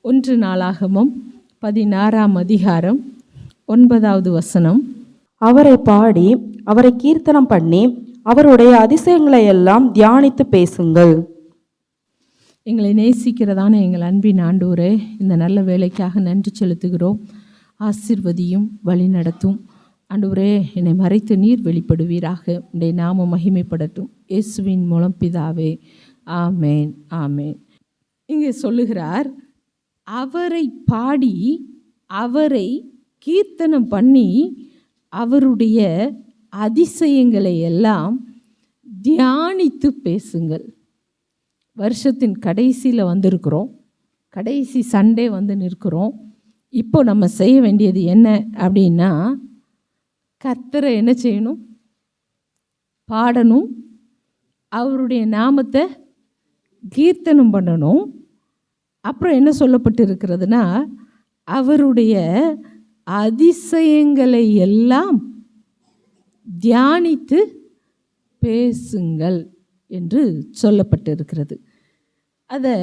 1 நாளாகமம் 16ஆம் அதிகாரம் 9வது வசனம். அவரை பாடி அவரை கீர்த்தனம் பண்ணி அவருடைய அதிசயங்களை எல்லாம் தியானித்து பேசுங்கள். எங்களை நேசிக்கிறதான எங்கள் அன்பின் ஆண்டவரே, இந்த நல்ல வேலைக்காக நன்றி செலுத்துகிறோம். ஆசீர்வதியும் வழி நடத்தும் ஆண்டவரே. என்னை மறைத்து நீர் வெளிப்படுவீராக. உடைய நாமம் மகிமைப்படட்டும். இயேசுவின் மூலம் பிதாவே, ஆமேன் ஆமேன். இங்கே சொல்லுகிறார், அவரை பாடி அவரை கீர்த்தனம் பண்ணி அவருடைய அதிசயங்களை எல்லாம் தியானித்து பேசுங்கள். வருஷத்தின் கடைசியில் வந்திருக்கிறோம். கடைசி சண்டே வந்து நிற்கிறோம். இப்போ நம்ம செய்ய வேண்டியது என்ன அப்படின்னா, கர்த்தரை என்ன செய்யணும்? பாடணும், அவருடைய நாமத்தை கீர்த்தனம் பண்ணணும். அப்புறம் என்ன சொல்லப்பட்டு இருக்கிறதுனா, அவருடைய அதிசயங்களை எல்லாம் தியானித்து பேசுங்கள் என்று சொல்லப்பட்டு இருக்கிறது. அதை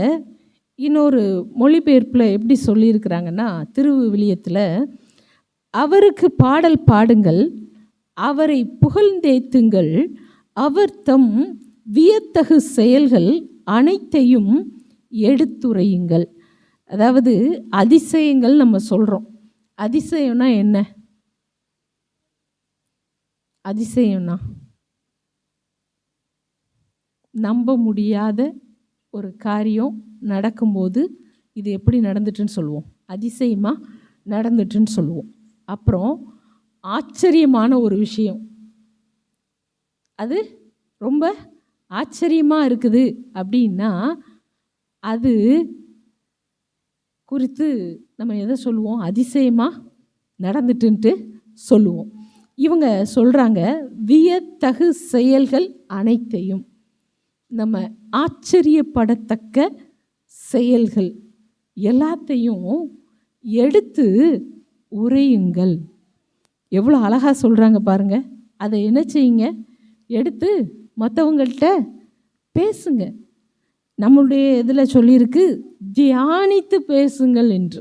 இன்னொரு மொழிபெயர்ப்பில் எப்படி சொல்லியிருக்கிறாங்கன்னா, திருவிவிலியத்தில், அவருக்கு பாடல் பாடுங்கள், அவரை புகழ்ந்தேத்துங்கள், அவர் தம் வியத்தகு செயல்கள் அனைத்தையும் எடுத்துரையுங்கள். அதாவது அதிசயங்கள் நம்ம சொல்கிறோம். அதிசயம்னா என்ன? அதிசயம்னா நம்ப முடியாத ஒரு காரியம் நடக்கும்போது இது எப்படி நடந்துட்டுன்னு சொல்லுவோம்? அதிசயமாக நடந்துட்டுன்னு சொல்லுவோம். அப்புறம் ஆச்சரியமான ஒரு விஷயம், அது ரொம்ப ஆச்சரியமாக இருக்குது அப்படின்னா அது குறித்து நம்ம எதை சொல்லுவோம்? அதிசயமாக நடந்துட்டுன்ட்டு சொல்லுவோம். இவங்க சொல்கிறாங்க, வியத்தகு செயல்கள் அனைத்தையும், நம்ம ஆச்சரியப்படத்தக்க செயல்கள் எல்லாத்தையும் எடுத்து உரையுங்கள். எவ்வளோ அழகாக சொல்கிறாங்க பாருங்க. அதை என்ன செய்யுங்க? எடுத்து மற்றவங்கள்ட்ட பேசுங்க. நம்மளுடைய இதில் சொல்லியிருக்கு, தியானித்து பேசுங்கள் என்று.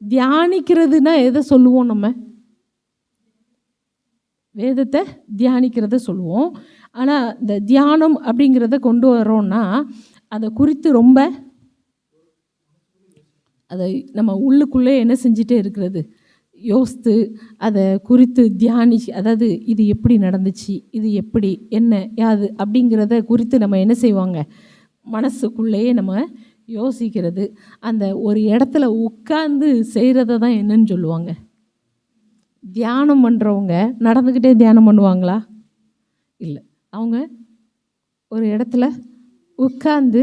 தியானிக்கிறதுனா எதை சொல்லுவோம்? நம்ம வேதத்தை தியானிக்கிறத சொல்லுவோம். ஆனால் இந்த தியானம் அப்படிங்கிறத கொண்டு வரோன்னா அதை குறித்து ரொம்ப அதை நம்ம உள்ளுக்குள்ளே என்ன செஞ்சிட்டே இருக்கிறது? யோசித்து அதை குறித்து அதாவது இது எப்படி நடந்துச்சு, இது எப்படி என்ன யாது அப்படிங்கிறத குறித்து நம்ம என்ன செய்வாங்க? மனசுக்குள்ளேயே நம்ம யோசிக்கிறது. அந்த ஒரு இடத்துல உட்கார்ந்து செய்கிறத தான் என்னன்னு சொல்லுவாங்க? தியானம் பண்ணுறவங்க நடந்துக்கிட்டே தியானம் பண்ணுவாங்களா? இல்லை. அவங்க ஒரு இடத்துல உட்கார்ந்து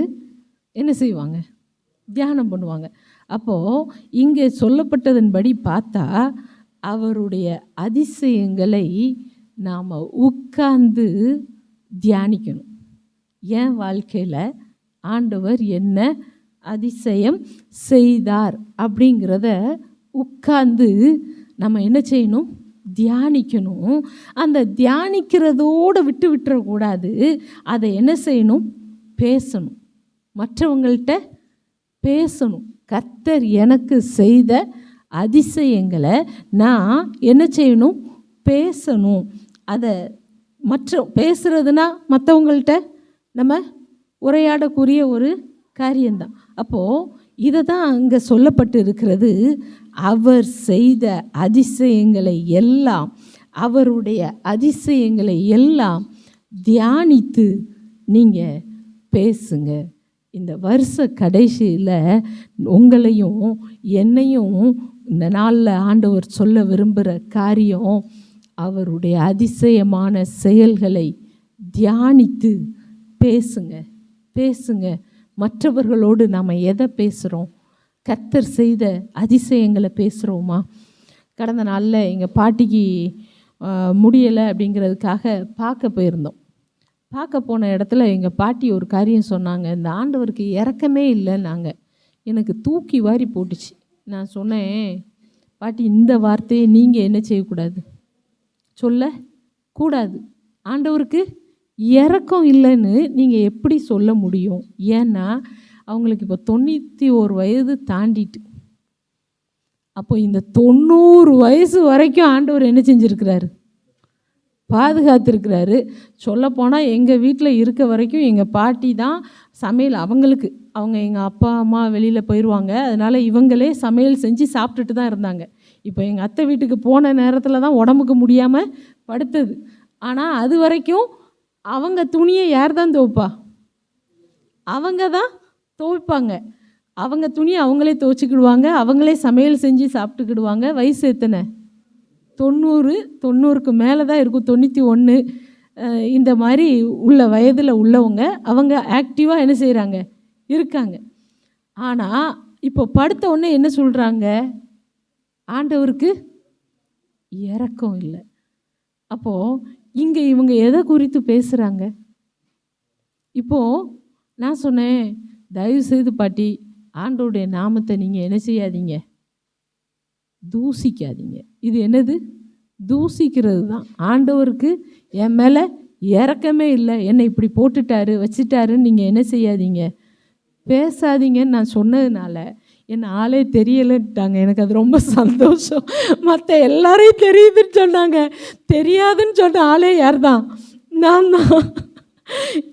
என்ன செய்வாங்க? தியானம் பண்ணுவாங்க. அப்போது இங்கே சொல்லப்பட்டதன்படி பார்த்தா அவருடைய அதிசயங்களை நாம் உட்கார்ந்து தியானிக்கணும். என் வாழ்க்கையில் ஆண்டவர் என்ன அதிசயம் செய்தார் அப்படிங்கிறத உட்கார்ந்து நம்ம என்ன செய்யணும்? தியானிக்கணும். அந்த தியானிக்கிறதோடு விட்டுறக்கூடாது. அதை என்ன செய்யணும்? பேசணும். மற்றவங்கள்ட்ட பேசணும். கர்த்தர் எனக்கு செய்த அதிசயங்களை நான் என்ன செய்யணும்? பேசணும். அதை பேசுகிறதுனா மற்றவங்கள்ட்ட நம்ம உரையாடக்கூடிய ஒரு காரியம்தான். அப்போது இதை தான் அங்கே சொல்லப்பட்டு இருக்கிறது. அவர் செய்த அதிசயங்களை எல்லாம், அவருடைய அதிசயங்களை எல்லாம் தியானித்து நீங்கள் பேசுங்க. இந்த வருஷ கடைசியில் உங்களையும் என்னையும் இந்த நாளில் ஆண்டவர் சொல்ல விரும்புகிற காரியம், அவருடைய அதிசயமான செயல்களை தியானித்து பேசுங்க. பேசுங்க. மற்றவர்களோடு நாம் எதை பேசுகிறோம்? கர்த்தர் செய்த அதிசயங்களை பேசுகிறோமா? கடந்த நாளில் எங்கள் பாட்டிக்கு முடியலை அப்படிங்கிறதுக்காக பார்க்க போயிருந்தோம். பார்க்க போன இடத்துல எங்கள் பாட்டி ஒரு காரியம் சொன்னாங்க. இந்த ஆண்டவருக்கு இரக்கமே இல்லைன்னாங்க. எனக்கு தூக்கி வாரி போட்டுச்சு. நான் சொன்னேன், பாட்டி இந்த வார்த்தையை நீங்கள் என்ன செய்யக்கூடாது? சொல்லக்கூடாது. ஆண்டவருக்கு இரக்கம் இல்லைன்னு நீங்கள் எப்படி சொல்ல முடியும்? ஏன்னா அவங்களுக்கு இப்போ 91 வயது தாண்டிட்டு. அப்போ இந்த 90 வயசு வரைக்கும் ஆண்டவர் என்ன செஞ்சுருக்கிறாரு? பாதுகாத்துருக்கிறாரு. சொல்லப்போனால் எங்கள் வீட்டில் இருக்க வரைக்கும் எங்கள் பாட்டி தான் சமையல். அவங்க எங்கள் அப்பா அம்மா வெளியில் போயிடுவாங்க, அதனால் இவங்களே சமையல் செஞ்சு சாப்பிட்டுட்டு தான் இருந்தாங்க. இப்போ எங்கள் அத்தை வீட்டுக்கு போன நேரத்தில் தான் உடம்புக்கு முடியாமல் படுத்தது. ஆனால் அது வரைக்கும் அவங்க துணியை யார் தான் துவைப்பா? அவங்க தான் துவைப்பாங்க. அவங்க துணியை அவங்களே துவைச்சிக்கிடுவாங்க, அவங்களே சமையல் செஞ்சு சாப்பிட்டுக்கிடுவாங்க. வயசு எத்தனை? 90க்கு மேலே தான் இருக்கும். 91 இந்த மாதிரி உள்ள வயதில் உள்ளவங்க அவங்க ஆக்டிவாக என்ன செய்கிறாங்க? இருக்காங்க. ஆனால் இப்போ படுத்த உடனே என்ன சொல்கிறாங்க? ஆண்டவருக்கு இரக்கம் இல்லை. அப்போது இங்கே இவங்க எதை குறித்து பேசுகிறாங்க? இப்போது நான் சொன்னேன், தயவு செய்து பாட்டி, ஆண்டவருடைய நாமத்தை நீங்கள் என்ன செய்யாதீங்க? தூசிக்காதீங்க. இது என்னது? தூசிக்கிறது தான். ஆண்டவருக்கு என் மேலே இரக்கமே இல்லை, என்னை இப்படி போட்டுட்டாரு வச்சிட்டாருன்னு நீங்கள் என்ன செய்யாதீங்க? பேசாதீங்கன்னு நான் சொன்னதுனால என் ஆளே தெரியலைன்ட்டாங்க. எனக்கு அது ரொம்ப சந்தோஷம். மற்ற எல்லாரையும் தெரியுதுன்னு சொன்னாங்க, தெரியாதுன்னு சொன்ன ஆளே யார் தான்? நான் தான்.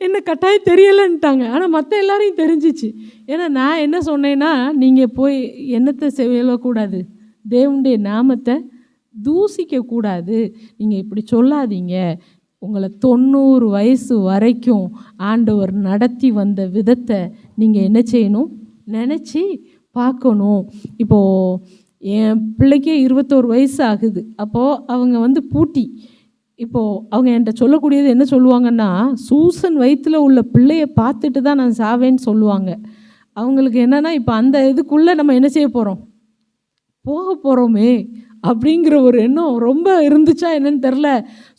என்ன கட்டாயம் தெரியலைன்ட்டாங்க. ஆனால் மற்ற எல்லாரையும் தெரிஞ்சிச்சு. ஏன்னா நான் என்ன சொன்னேன்னா, நீங்கள் போய் என்னத்தை செய்யக்கூடாது? தேவனுடைய நாமத்தை தூசிக்கக்கூடாது. நீங்கள் இப்படி சொல்லாதீங்க. உங்களை 90 வயசு வரைக்கும் ஆண்டவர் நடத்தி வந்த விதத்தை நீங்கள் என்ன செய்யணும்? நினச்சி பார்க்கணும். இப்போது என் பிள்ளைக்கே 21 வயசு ஆகுது. அப்போது அவங்க பூட்டி, இப்போது அவங்க என்கிட்ட சொல்லக்கூடியது என்ன சொல்லுவாங்கன்னா, சூசன் வயிற்றில் உள்ள பிள்ளையை பார்த்துட்டு தான் நான் சாவேன்னு சொல்லுவாங்க. அவங்களுக்கு என்னென்னா, இப்போ அந்த இதுக்குள்ளே நம்ம என்ன செய்ய போகிறோம்? போக போகிறோமே அப்படிங்கிற ஒரு எண்ணம் ரொம்ப இருந்துச்சா என்னன்னு தெரில.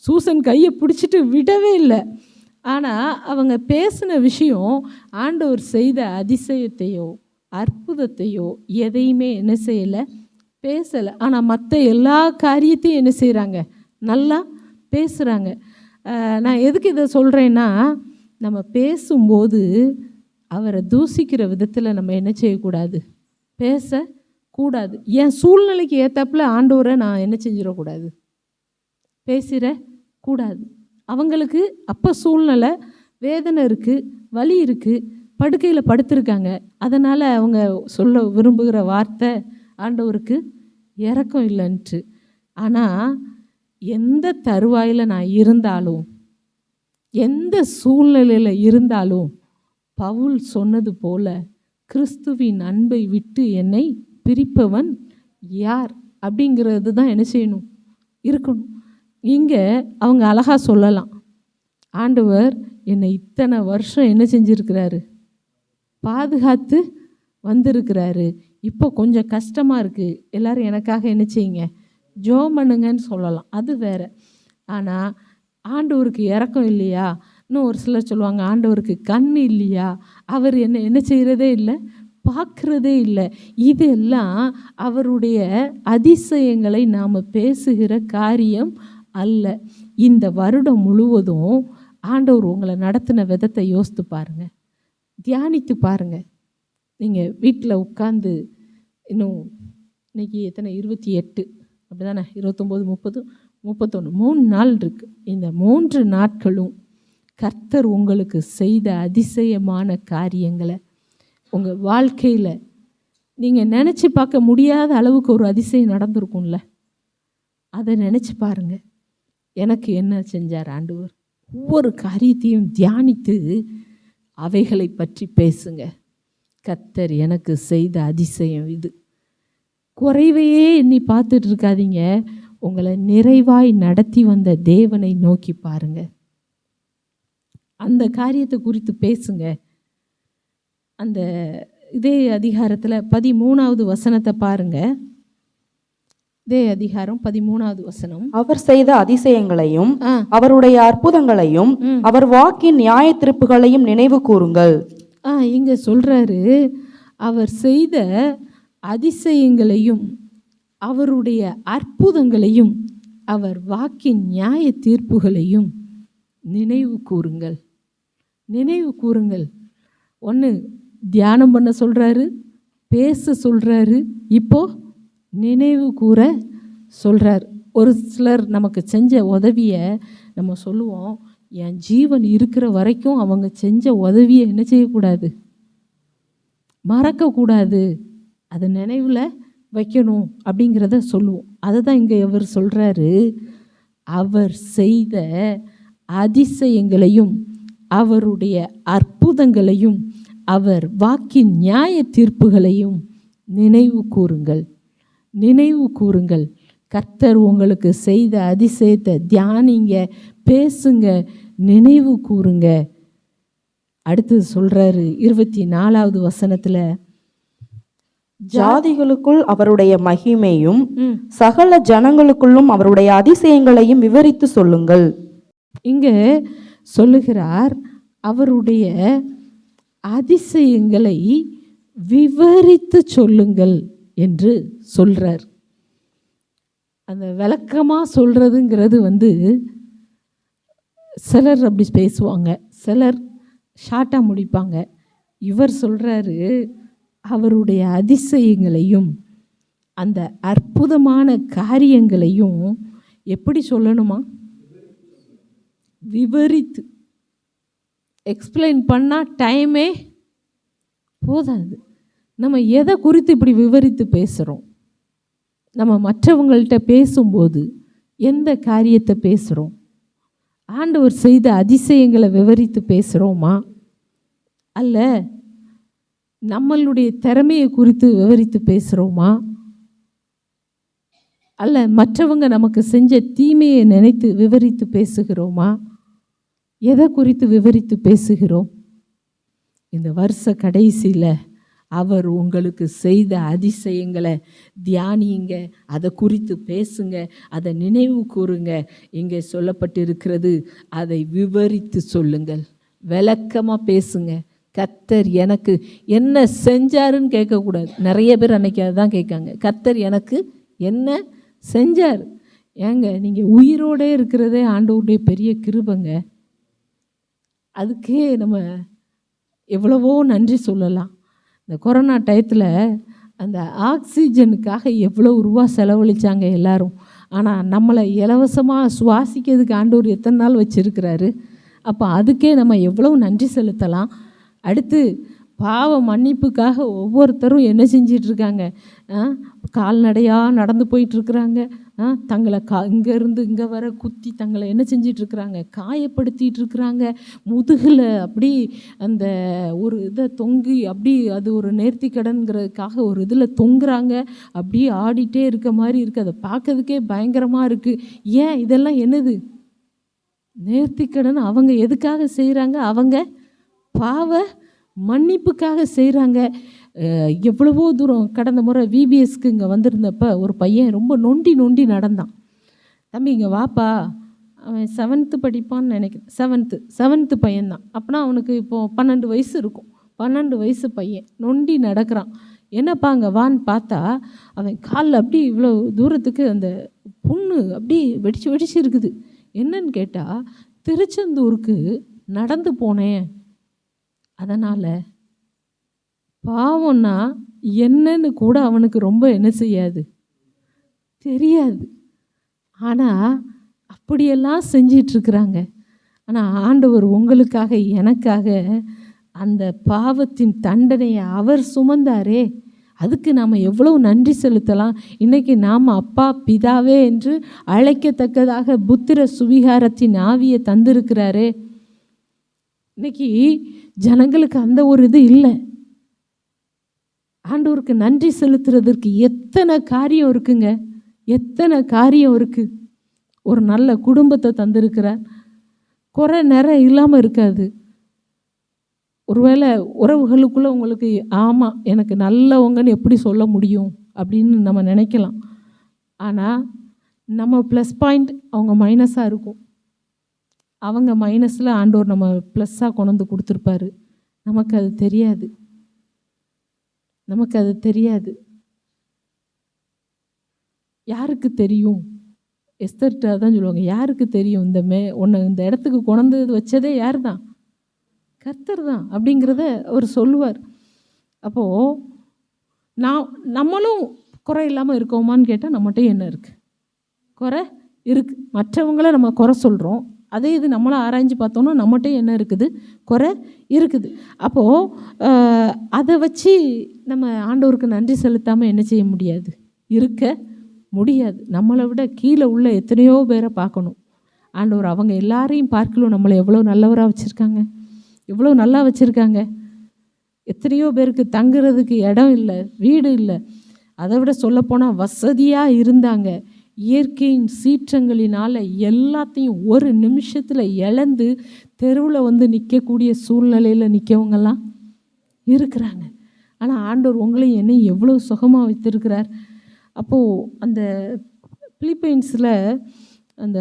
சூசன் கையை பிடிச்சிட்டு விடவே இல்லை. ஆனால் அவங்க பேசின விஷயம் ஆண்டவர் செய்த அதிசயத்தையோ அற்புதத்தையோ எதையுமே என்ன செய்யலை, பேசலை. ஆனால் மற்ற எல்லா காரியத்தையும் என்ன செய்கிறாங்க? நல்லா பேசுகிறாங்க. நான் எதுக்கு இதை சொல்கிறேன்னா, நம்ம பேசும்போது அவரை தூசிக்கிற விதத்தில் நம்ம என்ன செய்யக்கூடாது? பேசக்கூடாது. என் சூழ்நிலைக்கு ஏற்றாப்புல ஆண்டவரை நான் என்ன செஞ்சிடக்கூடாது? பேசிடக்கூடாது. அவங்களுக்கு அப்போ சூழ்நிலை, வேதனை இருக்குது, வலி இருக்குது, படுக்கையில் படுத்திருக்காங்க. அதனால் அவங்க சொல்ல விரும்புகிற வார்த்தை ஆண்டவருக்கு இரக்கம் இல்லைன்ட்டு. ஆனால் எந்த தருவாயில் நான் இருந்தாலும், எந்த சூழ்நிலையில் இருந்தாலும், பவுல் சொன்னது போல கிறிஸ்துவின் அன்பை விட்டு என்னை பிரிப்பவன் யார் அப்படிங்கிறது தான் என்ன செய்யணும்? இருக்கணும். இங்கே அவங்க அழகாக சொல்லலாம், ஆண்டவர் என்னை இத்தனை வருஷம் என்ன செஞ்சுருக்கிறாரு? பாதுகாத்து வந்திருக்கிறாரு. இப்போ கொஞ்சம் கஷ்டமாக இருக்குது, எல்லோரும் எனக்காக என்ன செய்யுங்க? ஜெபம் பண்ணுங்கன்னு சொல்லலாம், அது வேறு. ஆனால் ஆண்டவருக்கு இரக்கம் இல்லையா? இன்னும் ஒரு சிலர் சொல்லுவாங்க, ஆண்டவருக்கு கண் இல்லையா? அவர் என்ன செய்கிறதே இல்லை, பார்க்குறதே இல்லை. இதெல்லாம் அவருடைய அதிசயங்களை நாம் பேசுகிற காரியம் அல்ல. இந்த வருடம் முழுவதும் ஆண்டவர் உங்களை நடத்தின விதத்தை யோசித்து பாருங்கள், தியானித்து பாருங்கள். நீங்கள் வீட்டில் உட்காந்து, இன்னும் இன்றைக்கி எத்தனை? 28 அப்படி தானே? 29, 30, 31, 3 நாள் இருக்குது. இந்த 3 நாட்களும் கர்த்தர் உங்களுக்கு செய்த அதிசயமான காரியங்களை உங்கள் வாழ்க்கையில் நீங்கள் நினச்சி பார்க்க முடியாத அளவுக்கு ஒரு அதிசயம் நடந்திருக்கும்ல, அதை நினச்சி பாருங்கள். எனக்கு என்ன செஞ்சார் ஆண்டவர்? ஒவ்வொரு காரியத்தையும் தியானித்து அவைகளை பற்றி பேசுங்க. கர்த்தர் எனக்கு செய்த அதிசயம் இது. குறைவையே எண்ணி பார்த்துட்டு இருக்காதீங்க, உங்களை நிறைவாய் நடத்தி வந்த தேவனை நோக்கி பாருங்க. அந்த காரியத்தை குறித்து பேசுங்க. அந்த இதே அதிகாரத்தில் 13வது வசனத்தை பாருங்க. இதே அதிகாரம் 13வது வசனம். அவர் செய்த அதிசயங்களையும் அவருடைய அற்புதங்களையும் அவர் வாக்கின் நியாய தீர்ப்புகளையும் நினைவு கூறுங்கள். இங்க சொல்றாரு, அவர் செய்த அதிசயங்களையும் அவருடைய அற்புதங்களையும் அவர் வாக்கின் நியாய தீர்ப்புகளையும் நினைவு கூறுங்கள். நினைவு கூறுங்கள். ஒன்று, தியானம் பண்ண சொல்கிறாரு, பேச சொல்கிறாரு, இப்போ நினைவு கூற சொல்கிறார். ஒரு சிலர் நமக்கு செஞ்ச உதவியை நம்ம சொல்லுவோம், என் ஜீவன் இருக்கிற வரைக்கும் அவங்க செஞ்ச உதவியை என்ன செய்யக்கூடாது, மறக்கக்கூடாது, அதை நினைவில் வைக்கணும் அப்படிங்கிறத சொல்லுவோம். அதை தான் இங்கே இவர் சொல்கிறாரு, அவர் செய்த அதிசயங்களையும் அவருடைய அற்புதங்களையும் அவர் வாக்கின் நியாய தீர்ப்புகளையும் நினைவு கூறுங்கள். நினைவு கூறுங்கள். கர்த்தர் உங்களுக்கு செய்த அதிசயத்தை தியானிங்க, பேசுங்க, நினைவு கூறுங்க. அடுத்தது சொல்கிறாரு 24வது வசனத்தில், ஜாதிகளுக்குள் அவருடைய மகிமையும் சகல ஜனங்களுக்குள்ளும் அவருடைய அதிசயங்களையும் விவரித்து சொல்லுங்கள். இங்கே சொல்லுகிறார், அவருடைய அதிசயங்களை விவரித்து சொல்லுங்கள் என்று சொல்கிறார். அந்த விளக்கமாக சொல்கிறதுங்கிறது சிலர் அப்படி பேசுவாங்க, சிலர் ஷார்ட்டாக முடிப்பாங்க. இவர் சொல்கிறாரு, அவருடைய அதிசயங்களையும் அந்த அற்புதமான காரியங்களையும் எப்படி சொல்லணுமா, விவரித்து. எக்ஸ்பிளைன் பண்ணால் டைமே போதாது. நம்ம எதை குறித்து இப்படி விவரித்து பேசுகிறோம்? நம்ம மற்றவங்கள்ட்ட பேசும்போது எந்த காரியத்தை பேசுகிறோம்? ஆண்டவர் செய்த அதிசயங்களை விவரித்து பேசுகிறோமா, அல்ல நம்மளுடைய திறமையை குறித்து விவரித்து பேசுகிறோமா, அல்ல மற்றவங்க நமக்கு செஞ்ச தீமையை நினைத்து விவரித்து பேசுகிறோமா? எதை குறித்து விவரித்து பேசுகிறோம்? இந்த வருஷ கடைசியில் அவர் உங்களுக்கு செய்த அதிசயங்களை தியானியுங்க, அதை குறித்து பேசுங்க, அதை நினைவு கூறுங்க. இங்கே சொல்லப்பட்டிருக்கிறது, அதை விவரித்து சொல்லுங்கள், விளக்கமாக பேசுங்க. கர்த்தர் எனக்கு என்ன செஞ்சாருன்னு கேட்கக்கூடாது. நிறைய பேர் அன்றைக்கி அதுதான் கேட்காங்க, கர்த்தர் எனக்கு என்ன செஞ்சார். ஏங்க, நீங்கள் உயிரோடே இருக்கிறதே ஆண்டவருடைய பெரிய கிருபைங்க. அதுக்கே நம்ம எவ்வளவோ நன்றி சொல்லலாம். இந்த கொரோனா டயத்தில் அந்த ஆக்சிஜனுக்காக எவ்வளோ ரூபா செலவழித்தாங்க எல்லாரும். ஆனால் நம்மளை இலவசமாக சுவாசிக்கிறதுக்கு ஆண்டவர் எத்தனை நாள் வச்சுருக்கிறாரு. அப்போ அதுக்கே நம்ம எவ்வளோ நன்றி செலுத்தலாம். அடுத்து பாவ மன்னிப்புக்காக ஒவ்வொருத்தரும் என்ன செஞ்சிட்ருக்காங்க, கால்நடையாக நடந்து போயிட்டுருக்குறாங்க. தங்களை இங்கேருந்து இங்கே வர குத்தி தங்களை என்ன செஞ்சிட்ருக்குறாங்க, காயப்படுத்திகிட்டு இருக்கிறாங்க. முதுகில் அப்படி அந்த ஒரு இதை தொங்கி அப்படி அது ஒரு நேர்த்திக்கடன்கிறதுக்காக ஒரு இதில் தொங்குறாங்க. அப்படியே ஆடிட்டே இருக்க மாதிரி இருக்குது. அதை பார்க்கறதுக்கே பயங்கரமாக இருக்குது. ஏன் இதெல்லாம் என்னது? நேர்த்திக்கடன். அவங்க எதுக்காக செய்கிறாங்க? அவங்க பாவ மன்னிப்புக்காக செய்கிறாங்க. எவ்வளவோ தூரம் கடந்த முறை விபிஎஸ்க்கு இங்கே வந்திருந்தப்ப ஒரு பையன் ரொம்ப நொண்டி நடந்தான். தம்பி இங்கே வாப்பா, அவன் 7th படிப்பான்னு நினைக்கிறேன். 7th பையன்தான். அப்போனா அவனுக்கு இப்போது 12 வயசு இருக்கும். 12 வயசு பையன் நொண்டி நடக்கிறான். என்னப்பா அங்கே வான்னு பார்த்தா அவன் காலில் அப்படி இவ்வளோ தூரத்துக்கு அந்த புண்ணு அப்படி வெடிச்சு இருக்குது. என்னன்னு கேட்டால், திருச்செந்தூருக்கு நடந்து போனேன், அதனால் பாவம்னா என்னன்னு கூட அவனுக்கு ரொம்ப என்ன செய்யாது, தெரியாது. ஆனால் அப்படியெல்லாம் செஞ்சிட்ருக்குறாங்க. ஆனால் ஆண்டவர் உங்களுக்காக எனக்காக அந்த பாவத்தின் தண்டனையை அவர் சுமந்தாரே, அதுக்கு நாம் எவ்வளோ நன்றி செலுத்தலாம். இன்றைக்கி நாம் அப்பா பிதாவே என்று அழைக்கத்தக்கதாக புத்திர சுவிகாரத்தின் ஆவியை தந்திருக்கிறாரே. இன்றைக்கி ஜனங்களுக்கு அந்த ஒரு இது இல்லை. ஆண்டவருக்கு நன்றி செலுத்துறதற்கு எத்தனை காரியம் இருக்குங்க, எத்தனை காரியம் இருக்குது. ஒரு நல்ல குடும்பத்தை தந்திருக்கிறார், குறை நிறை இல்லாமல் இருக்காது. ஒருவேளை உறவுகளுக்குள்ளே உங்களுக்கு ஆமாம் எனக்கு நல்லவங்கன்னு எப்படி சொல்ல முடியும் அப்படின்னு நம்ம நினைக்கலாம். ஆனால் நம்ம ப்ளஸ் பாயிண்ட் அவங்க மைனஸாக இருக்கும். அவங்க மைனஸில் ஆண்டவர் நம்ம ப்ளஸ்ஸாக கொண்டு வந்து கொடுத்துருப்பாரு. நமக்கு அது தெரியாது. யாருக்கு தெரியும்? எஸ்தர்கிட்ட தான் சொல்லுவாங்க, யாருக்கு தெரியும் உன்னை இந்த இடத்துக்கு கொண்டு வச்சதே யார் தான்? கர்த்தர் தான் அப்படிங்கிறத அவர் சொல்லுவார். அப்போது நம்மளும் குறை இல்லாமல் இருக்கோமான்னு கேட்டால் நம்மகிட்ட என்ன இருக்குது? குறை இருக்குது. மற்றவங்கள நம்ம குறை சொல்கிறோம். அதே இது நம்மளும் ஆராய்ஞ்சு பார்த்தோன்னா நம்மகிட்ட என்ன இருக்குது? குறை இருக்குது. அப்போது அதை வச்சு நம்ம ஆண்டவருக்கு நன்றி செலுத்தாமல் என்ன செய்ய முடியாது? இருக்க முடியாது. நம்மளை விட கீழே உள்ள எத்தனையோ பேரை பார்க்கணும். ஆண்டவர் அவங்க எல்லாரையும் பார்க்கலும் நம்மளை எவ்வளோ நல்லவராக வச்சுருக்காங்க, எவ்வளோ நல்லா வச்சுருக்காங்க. எத்தனையோ பேருக்கு தங்குறதுக்கு இடம் இல்லை, வீடு இல்லை. அதை விட சொல்லப்போனால் வசதியாக இருந்தாங்க. இயற்கையின் சீற்றங்களினால் எல்லாத்தையும் ஒரு நிமிஷத்தில் இழந்து தெருவில் வந்து நிற்கக்கூடிய சூழ்நிலையில் நிற்கவங்கெல்லாம் இருக்கிறாங்க. ஆனால் ஆண்டவர் உங்களையும் என்னையும் எவ்வளோ சுகமாக வைத்திருக்கிறார். அப்போது அந்த பிலிப்பைன்ஸில் அந்த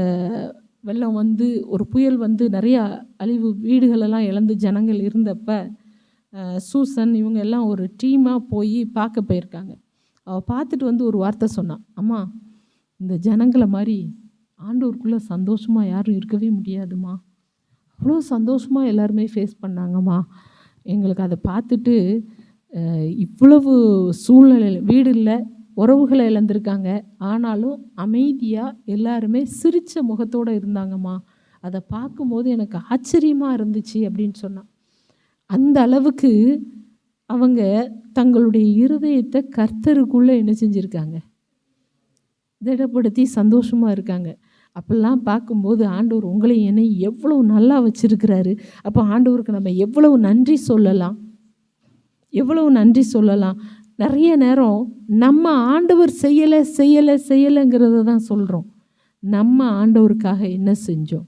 வெள்ளம் வந்து ஒரு புயல் வந்து நிறையா அழிவு வீடுகளெல்லாம் இழந்து ஜனங்கள் இருந்தப்போ சூசன் இவங்க எல்லாம் ஒரு டீமாக போய் பார்க்க போயிருக்காங்க. அவள் பார்த்துட்டு வந்து ஒரு வார்த்தை சொன்னான், அம்மா இந்த ஜனங்களை மாதிரி ஆண்டவருக்குள்ளே சந்தோஷமாக யாரும் இருக்கவே முடியாதுமா. அவ்வளோ சந்தோஷமாக எல்லாருமே ஃபேஸ் பண்ணாங்கம்மா. எங்களுக்கு அதை பார்த்துட்டு இவ்வளவு சூழ்நிலையில் வீடு இல்லை, உறவுகளை இழந்திருக்காங்க, ஆனாலும் அமைதியாக எல்லாருமே சிரித்த முகத்தோடு இருந்தாங்கம்மா. அதை பார்க்கும்போது எனக்கு ஆச்சரியமாக இருந்துச்சு அப்படின்னு சொன்னான். அந்த அளவுக்கு அவங்க தங்களுடைய இருதயத்தை கர்த்தருக்குள்ளே என்ன செஞ்சுருக்காங்க? திடப்படுத்தி சந்தோஷமாக இருக்காங்க. அப்படிலாம் பார்க்கும்போது ஆண்டவர் உங்களை என்னை எவ்வளோ நல்லா வச்சுருக்கிறாரு. அப்போ ஆண்டவருக்கு நம்ம எவ்வளவு நன்றி சொல்லலாம், எவ்வளவு நன்றி சொல்லலாம். நிறைய நேரம் நம்ம ஆண்டவர் செய்யலைங்கிறத தான் சொல்கிறோம். நம்ம ஆண்டவருக்காக என்ன செஞ்சோம்,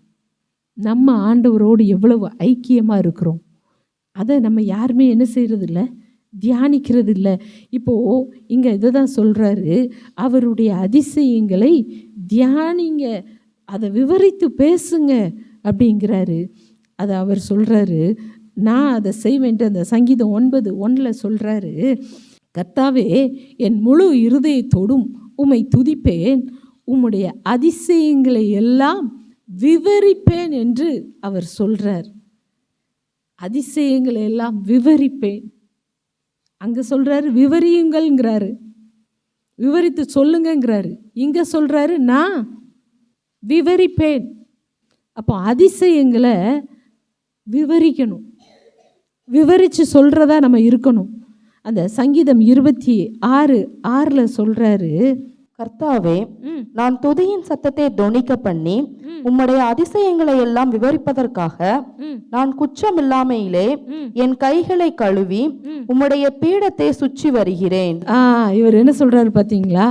நம்ம ஆண்டவரோடு எவ்வளவு ஐக்கியமாக இருக்கிறோம், அதை நம்ம யாருமே என்ன செய்கிறதில்ல, தியானிக்கிறது இல்லை. இப்போது இங்கே இதை தான் சொல்கிறாரு, அவருடைய அதிசயங்களை தியானிங்க, அதை விவரித்து பேசுங்க அப்படிங்கிறாரு. அதை அவர் சொல்கிறாரு, நான் அதை செய்வேன்ட்டு அந்த சங்கீதம் 9:1 சொல்கிறாரு, கர்த்தாவே என் முழு இருதயத்தோடும் உம்மை துதிப்பேன், உம்முடைய அதிசயங்களை எல்லாம் விவரிப்பேன் என்று அவர் சொல்கிறார். அதிசயங்களை எல்லாம் விவரிப்பேன். அங்கே சொல்கிறாரு விவரியுங்கள்ங்கிறாரு, விவரித்து சொல்லுங்கங்கிறாரு. இங்கே சொல்கிறாரு நான் விவரிப்பேன். அப்போ அதிசயங்களை விவரிக்கணும், விவரித்து சொல்கிறதா நம்ம இருக்கணும். அந்த சங்கீதம் 26:6 சொல்கிறாரு, கர்த்தாவே நான் துதியின் சத்தத்தை தொனிக்க பண்ணி உம்முடைய அதிசயங்களை எல்லாம் விவரிப்பதற்காக நான் குற்றம் இல்லாமையிலே என் கைகளை கழுவி உம்முடைய பீடத்தை சுற்றி வருகிறேன். இவர் என்ன சொல்றாரு பார்த்தீங்களா?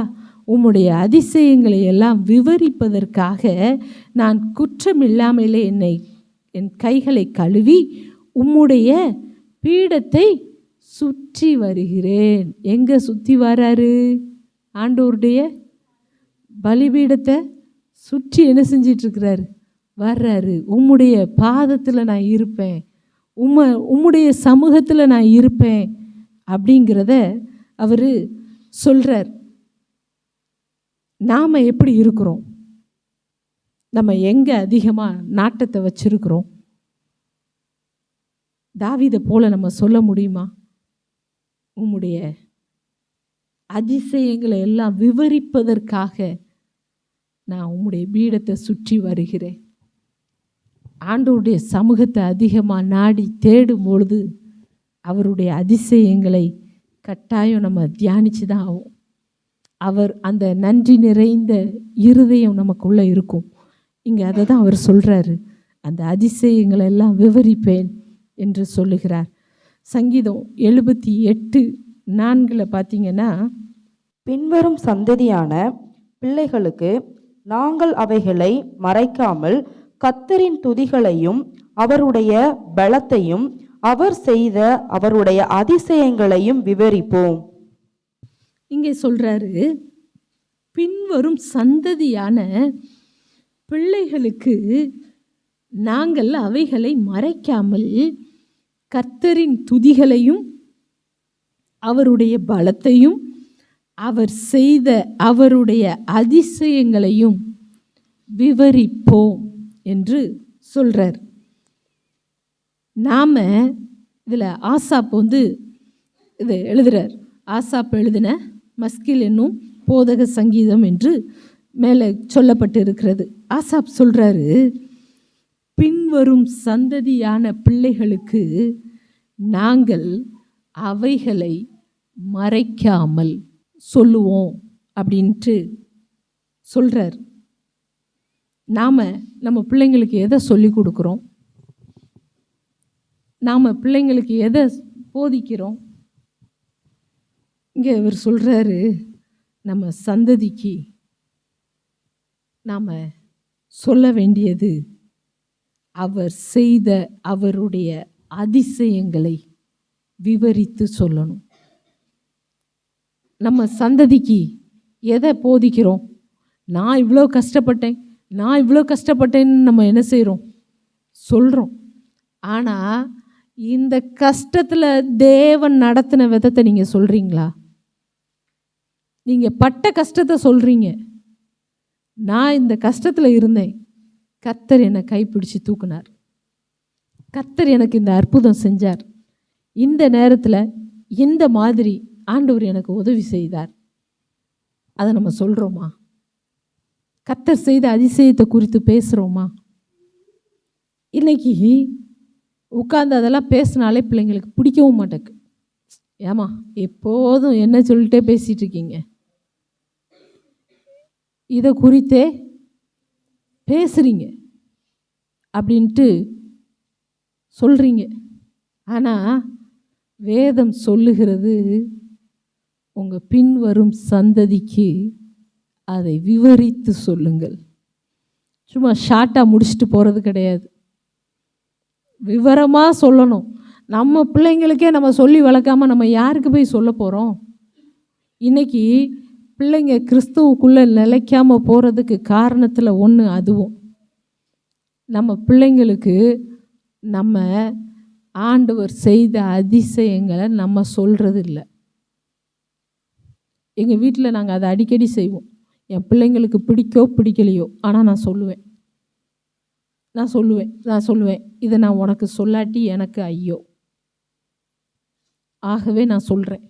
உம்முடைய அதிசயங்களை எல்லாம் விவரிப்பதற்காக நான் குற்றம் இல்லாமையிலே என் கைகளை கழுவி உம்முடைய பீடத்தை சுற்றி வருகிறேன். எங்கே சுற்றி வராரு? ஆண்டவருடைய பலிபீடத்தை சுற்றி என்ன செஞ்சிட்ருக்கிறாரு? வர்றாரு. உம்முடைய பாதத்தில் நான் இருப்பேன், உம்முடைய சமூகத்தில் நான் இருப்பேன் அப்படிங்கிறத அவர் சொல்கிறார். நாம் எப்படி இருக்கிறோம்? நம்ம எங்கே அதிகமாக நாட்டத்தை வச்சுருக்கிறோம்? தாவீதை போல நம்ம சொல்ல முடியுமா? உம்முடைய அதிசயங்களை எல்லாம் விவரிப்பதற்காக நான் உம்முடைய பீடத்தை சுற்றி வருகிறேன். ஆண்டவருடைய சமூகத்தை அதிகமாக நாடி தேடும் பொழுது அவருடைய அதிசயங்களை கட்டாயம் நம்ம தியானித்து தான் ஆகும். அவர் அந்த நன்றி நிறைந்த இருதயம் நமக்குள்ளே இருக்கும். இங்கே அதை தான் அவர் சொல்கிறாரு, அந்த அதிசயங்களை எல்லாம் விவரிப்பேன் என்று சொல்லுகிறார். சங்கீதம் 78:4 பார்த்தீங்கன்னா, பின்வரும் சந்ததியான பிள்ளைகளுக்கு நாங்கள் அவைகளை மறைக்காமல் கர்த்தரின் துதிகளையும் அவருடைய பலத்தையும் அவர் செய்த அவருடைய அதிசயங்களையும் விவரிப்போம். இங்கே சொல்கிறாரு, பின்வரும் சந்ததியான பிள்ளைகளுக்கு நாங்கள் அவைகளை மறைக்காமல் கர்த்தரின் துதிகளையும் அவருடைய பலத்தையும் அவர் செய்த அவருடைய அதிசயங்களையும் விவரிப்போம் என்று சொல்கிறார். நாம் இதில் ஆசாப் இது எழுதுறார். ஆசாப் எழுதின மஸ்கில் என்னும் போதக சங்கீதம் என்று மேலே சொல்லப்பட்டு இருக்கிறது. ஆசாப் சொல்கிறாரு, பின்வரும் சந்ததியான பிள்ளைகளுக்கு நாங்கள் அவைகளை மறைக்காமல் சொல்லுவோம் அப்படின்ட்டு சொல்கிறார். நாம் நம்ம பிள்ளைங்களுக்கு எதை சொல்லி கொடுக்குறோம்? நாம் பிள்ளைங்களுக்கு எதை போதிக்கிறோம்? இங்கே இவர் சொல்கிறாரு, நம்ம சந்ததிக்கு நாம் சொல்ல வேண்டியது அவர் செய்த அவருடைய அதிசயங்களை விவரித்து சொல்லணும். நம்ம சந்ததிக்கு எதை போதிக்கிறோம்? நான் இவ்வளோ கஷ்டப்பட்டேன்னு நம்ம என்ன செய்கிறோம்? சொல்கிறோம். ஆனால் இந்த கஷ்டத்தில் தேவன் நடத்தின விதத்தை நீங்கள் சொல்கிறீங்களா? நீங்கள் பட்ட கஷ்டத்தை சொல்கிறீங்க. நான் இந்த கஷ்டத்தில் இருந்தேன், கர்த்தர் என்னை கைப்பிடிச்சு தூக்குனார், கர்த்தர் எனக்கு இந்த அற்புதம் செஞ்சார், இந்த நேரத்தில் இந்த மாதிரி ஆண்டவர் எனக்கு உதவி செய்தார். அதை நம்ம சொல்கிறோமா? கர்த்தர் செய்த அதிசயத்தை குறித்து பேசுகிறோமா? இன்னைக்கு உட்கார்ந்து அதெல்லாம் பேசினாலே பிள்ளைங்களுக்கு பிடிக்கவும் மாட்டேக்கு. ஏமா எப்போதும் என்ன சொல்லிட்டே பேசிகிட்டு இருக்கீங்க, இதை குறித்தே பேசுகிறீங்க அப்படின்ட்டு சொல்கிறீங்க. ஆனால் வேதம் சொல்லுகிறது, உங்கள் பின்வரும் சந்ததிக்கு அதை விவரித்து சொல்லுங்கள். சும்மா ஷார்ட்டாக முடிச்சுட்டு போகிறது கிடையாது, விவரமாக சொல்லணும். நம்ம பிள்ளைங்களுக்கே நம்ம சொல்லி வளர்க்காமல் நம்ம யாருக்கு போய் சொல்ல போகிறோம்? இன்றைக்கி பிள்ளைங்க கிறிஸ்துவுக்குள்ளே நிலைக்காமல் போகிறதுக்கு காரணத்தில் ஒன்று அதுவும். நம்ம பிள்ளைங்களுக்கு நம்ம ஆண்டவர் செய்த அதிசயங்களை நம்ம சொல்கிறது இல்லை. எங்கள் வீட்டில் நாங்கள் அதை அடிக்கடி செய்வோம். என் பிள்ளைங்களுக்கு பிடிக்கலையோ, ஆனால் நான் சொல்லுவேன், இதை நான் உனக்கு சொல்லாட்டி எனக்கு ஐயோ, ஆகவே நான் சொல்கிறேன்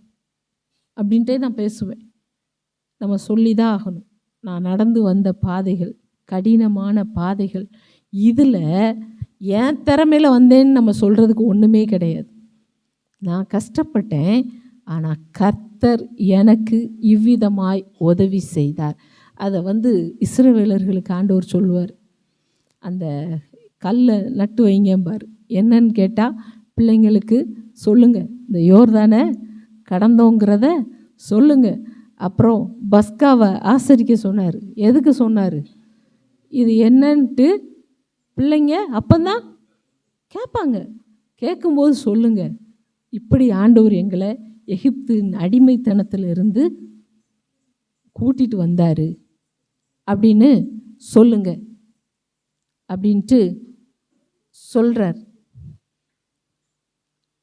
அப்படின்ட்டே நான் பேசுவேன். நம்ம சொல்லி தான் ஆகணும். நான் நடந்து வந்த பாதைகள், கடினமான பாதைகள், இதில் என் திறமையில் வந்தேன்னு நம்ம சொல்கிறதுக்கு ஒன்றுமே கிடையாது. நான் கஷ்டப்பட்டேன், ஆனால் கர்த்தர் எனக்கு இவ்விதமாய் உதவி செய்தார். அதை இஸ்ரவேலர்களுக்கு ஆண்டவர் சொல்லுவார், அந்த கல்லை நட்டு வைங்கம்பார். என்னன்னு கேட்டால், பிள்ளைங்களுக்கு சொல்லுங்கள், இந்த யோர்தானை கடந்தோங்கிறத சொல்லுங்கள். அப்புறம் பஸ்காவை ஆசரிக்க சொன்னார். எதுக்கு சொன்னார்? இது என்னன்ட்டு பிள்ளைங்க அப்போதான் கேட்பாங்க. கேட்கும்போது சொல்லுங்கள், இப்படி ஆண்டவர் எங்களை எகிப்தின் அடிமைத்தனத்திலிருந்து கூட்டிகிட்டு வந்தார் அப்படின்னு சொல்லுங்க அப்படின்ட்டு சொல்கிறார்.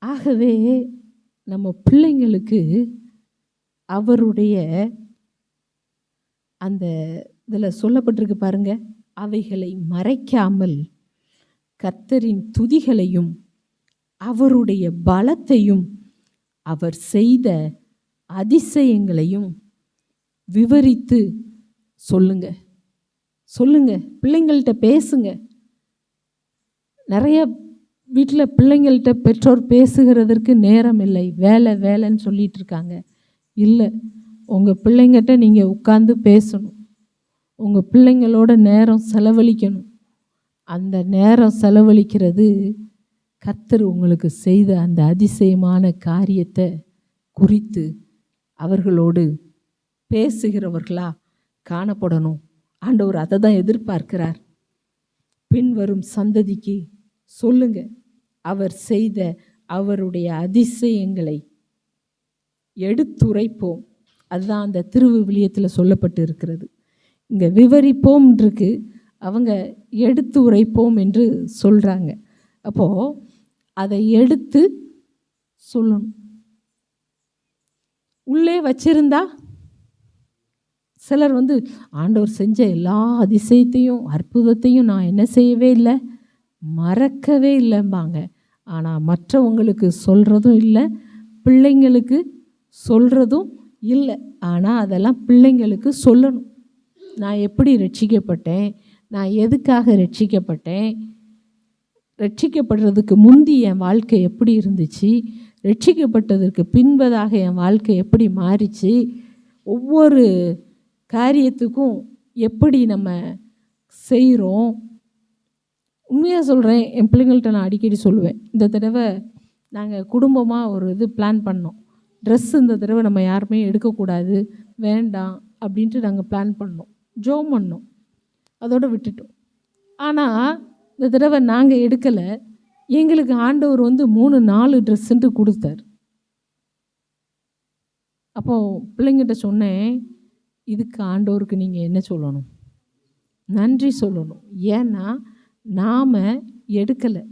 ஆகவே நம்ம பிள்ளைங்களுக்கு அவருடைய அந்த இதில் சொல்லப்பட்டிருக்கு பாருங்க, அவைகளை மறைக்காமல் கர்த்தரின் துதிகளையும் அவருடைய பலத்தையும் அவர் செய்த அதிசயங்களையும் விவரித்து சொல்லுங்க. பிள்ளைங்கள்ட்ட பேசுங்க. நிறைய வீட்டில் பிள்ளைங்கள்ட்ட பெற்றோர் பேசுகிறதற்கு நேரம் இல்லை, வேலைன்னு சொல்லிட்டு இருக்காங்க. இல்லை, உங்கள் பிள்ளைங்கிட்ட நீங்கள் உட்கார்ந்து பேசணும், உங்கள் பிள்ளைங்களோட நேரம் செலவழிக்கணும். அந்த நேரம் செலவழிக்கிறது கர்த்தர் உங்களுக்கு செய்த அந்த அதிசயமான காரியத்தை குறித்து அவர்களோடு பேசுகிறவர்களா காணப்படணும். ஆண்டவர் அதை தான் எதிர்பார்க்கிறார். பின்வரும் சந்ததிக்கு சொல்லுங்க, அவர் செய்த அவருடைய அதிசயங்களை எடுத்துரைப்போம். அதுதான் அந்த திருவிவிலியத்தில் சொல்லப்பட்டு இருக்கிறது. இங்கே விவரிப்போம் இருக்கு, அவங்க எடுத்து உரைப்போம் என்று சொல்கிறாங்க. அப்போது அதை எடுத்து சொல்லணும். உள்ளே வச்சிருந்தா சிலர் ஆண்டவர் செஞ்ச எல்லா அதிசயத்தையும் அற்புதத்தையும் நான் என்ன செய்யவே இல்லை, மறக்கவே இல்லைம்பாங்க. ஆனால் மற்றவங்களுக்கு சொல்கிறதும் இல்லை, பிள்ளைங்களுக்கு சொல்கிறதும் இல்லை. ஆனால் அதெல்லாம் பிள்ளைங்களுக்கு சொல்லணும். நான் எப்படி ரட்சிக்கப்பட்டேன், நான் எதுக்காக ரட்சிக்கப்பட்டேன், ரட்சிக்கப்படுறதுக்கு முந்தி என் வாழ்க்கை எப்படி இருந்துச்சு, ரட்சிக்கப்பட்டதற்கு பின்பதாக என் வாழ்க்கை எப்படி மாறிச்சு, ஒவ்வொரு காரியத்துக்கும் எப்படி நம்ம செய்கிறோம். உண்மையாக சொல்கிறேன், என் பிள்ளைங்கள்ட்ட நான் அடிக்கடி சொல்லுவேன், இந்த தடவை நாங்கள் குடும்பமாக ஒரு இது பிளான் பண்ணோம். ட்ரெஸ் இந்த தடவை நம்ம யாருமே எடுக்கக்கூடாது, வேண்டாம் அப்படின்ட்டு நாங்கள் பிளான் பண்ணோம், ஜோம் பண்ணோம், அதோடு விட்டுட்டோம். ஆனால் இந்த தடவை நாங்கள் எடுக்கலை. எங்களுக்கு ஆண்டவர் 3-4 ட்ரெஸ்ஸுன்ட்டு கொடுத்தார். அப்போது பிள்ளைங்கிட்ட சொன்னேன், இதுக்கு ஆண்டவருக்கு நீங்கள் என்ன சொல்லணும்? நன்றி சொல்லணும். ஏன்னா நாம் எடுக்கலை,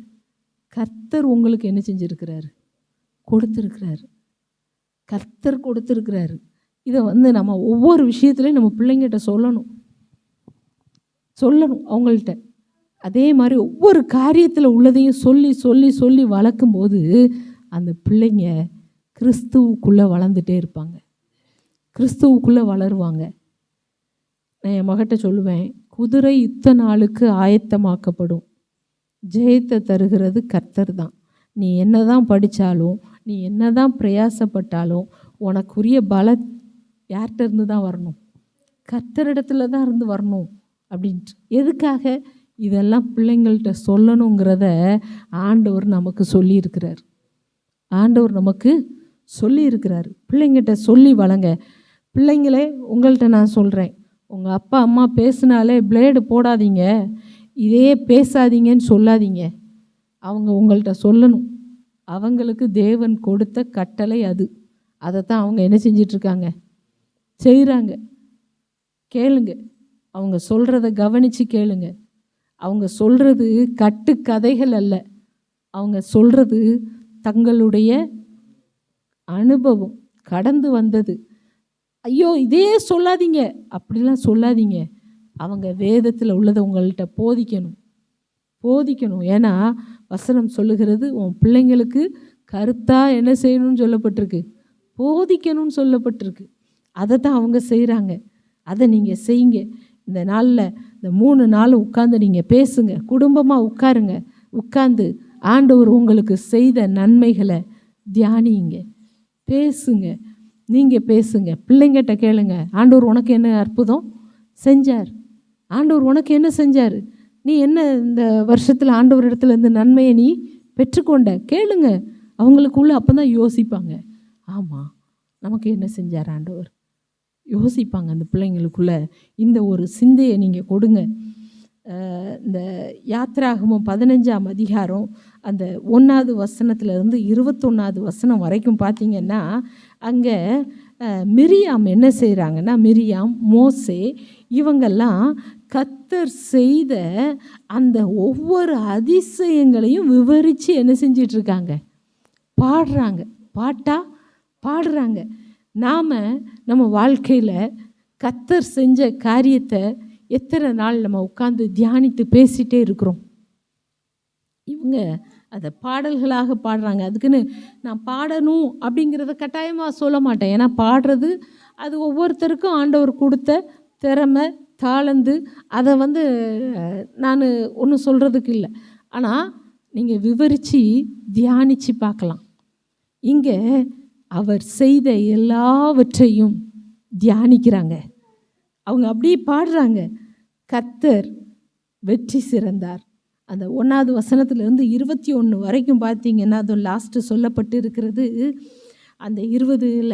கர்த்தர் உங்களுக்கு என்ன செஞ்சுருக்கிறாரு? கொடுத்துருக்கிறாரு. கர்த்தர் கொடுத்துருக்கிறாரு. இதை நம்ம ஒவ்வொரு விஷயத்துலையும் நம்ம பிள்ளைங்கிட்ட சொல்லணும் அவங்கள்ட்ட. அதே மாதிரி ஒவ்வொரு காரியத்தில் உள்ளதையும் சொல்லி சொல்லி சொல்லி வளர்க்கும்போது அந்த பிள்ளைங்க கிறிஸ்துவுக்குள்ளே வளர்ந்துட்டே இருப்பாங்க, கிறிஸ்துவுக்குள்ளே வளருவாங்க. நான் என் மகிட்ட சொல்லுவேன், குதிரை யுத்த நாளுக்கு ஆயத்தமாக்கப்படும், ஜெயத்தை தருகிறது கர்த்தர் தான். நீ என்ன தான் படித்தாலும், நீ என்ன தான் பிரயாசப்பட்டாலும், உனக்குரிய பலம் யார்கிட்ட இருந்து தான் வரணும்? கர்த்தரிடத்துல தான் இருந்து வரணும் அப்படின்ட்டு. எதுக்காக இதெல்லாம் பிள்ளைங்கள்ட்ட சொல்லணுங்கிறத ஆண்டவர் நமக்கு சொல்லியிருக்கிறார். ஆண்டவர் நமக்கு சொல்லியிருக்கிறார். பிள்ளைங்கிட்ட சொல்லி வளங்க. பிள்ளைங்களே, உங்கள்கிட்ட நான் சொல்கிறேன், உங்கள் அப்பா அம்மா பேசினாலே பிளேடு போடாதீங்க, இதே பேசாதீங்கன்னு சொல்லாதீங்க. அவங்க உங்கள்கிட்ட சொல்லணும். அவங்களுக்கு தேவன் கொடுத்த கட்டளை அது. அதை தான் அவங்க என்ன செஞ்சிட்ருக்காங்க, செய்கிறாங்க. கேளுங்க, அவங்க சொல்கிறத கவனித்து கேளுங்க. அவங்க சொல்கிறது கட்டுக்கதைகள் அல்ல, அவங்க சொல்கிறது தங்களுடைய அனுபவம், கடந்து வந்தது. ஐயோ இதே சொல்லாதீங்க, அப்படிலாம் சொல்லாதீங்க. அவங்க வேதத்தில் உள்ளதை உங்கள்கிட்ட போதிக்கணும். ஏன்னா வசனம் சொல்லுகிறது, உன் பிள்ளைங்களுக்கு கருத்தாக என்ன செய்யணும்னு சொல்லப்பட்டிருக்கு, போதிக்கணும்னு சொல்லப்பட்டிருக்கு. அதை தான் அவங்க செய்கிறாங்க. அதை நீங்கள் செய்யுங்க. இந்த நாளில் இந்த 3 நாள் உட்காந்து நீங்கள் பேசுங்க, குடும்பமாக உட்கார்ந்து ஆண்டவர் உங்களுக்கு செய்த நன்மைகளை தியானியுங்க, பேசுங்க. நீங்கள் பேசுங்க, பிள்ளைங்கிட்ட கேளுங்க, ஆண்டவர் உனக்கு என்ன அற்புதம் செஞ்சார், ஆண்டவர் உனக்கு என்ன செஞ்சார், நீ என்ன இந்த வருஷத்தில் ஆண்டவர் இடத்துல இந்த நன்மையை நீ பெற்றுக்கொண்ட, கேளுங்க. அவங்களுக்குள்ள அப்போ தான் யோசிப்பாங்க, ஆமாம் நமக்கு என்ன செஞ்சார் ஆண்டவர், யோசிப்பாங்க. அந்த பிள்ளைங்களுக்குள்ள இந்த ஒரு சிந்தையை நீங்கள் கொடுங்க. இந்த யாத்திராகமம் 15ஆம் அதிகாரம் அந்த 1வது வசனத்துலேருந்து 21வது வசனம் வரைக்கும் பார்த்தீங்கன்னா, அங்கே மிரியாம் என்ன செய்கிறாங்கன்னா, மிரியாம், மோசே இவங்கெல்லாம் கர்த்தர் செய்த அந்த ஒவ்வொரு அதிசயங்களையும் விவரித்து என்ன செஞ்சிட்ருக்காங்க, பாடுறாங்க. நாம் நம்ம வாழ்க்கையில் கர்த்தர் செஞ்ச காரியத்தை எத்தனை நாள் நம்ம உட்காந்து தியானித்து பேசிகிட்டே இருக்கிறோம். இவங்க அதை பாடல்களாக பாடுறாங்க. அதுக்குன்னு நான் பாடணும் அப்படிங்கிறத கட்டாயமாக சொல்ல மாட்டேன். ஏன்னா பாடுறது அது ஒவ்வொருத்தருக்கும் ஆண்டவர் கொடுத்த திறமை, தாளந்து. அதை நான் ஒன்றும் சொல்கிறதுக்கு இல்லை. ஆனால் நீங்கள் விவரித்து தியானித்து பார்க்கலாம். இங்கே அவர் செய்த எல்லாவற்றையும் தியானிக்கிறாங்க. அவங்க அப்படியே பாடுறாங்க, கர்த்தர் வெற்றி சிறந்தார். அந்த 1வது வசனத்துலேருந்து 21 வரைக்கும் பார்த்தீங்கன்னா, அது லாஸ்ட்டு சொல்லப்பட்டு இருக்கிறது. அந்த 20ல்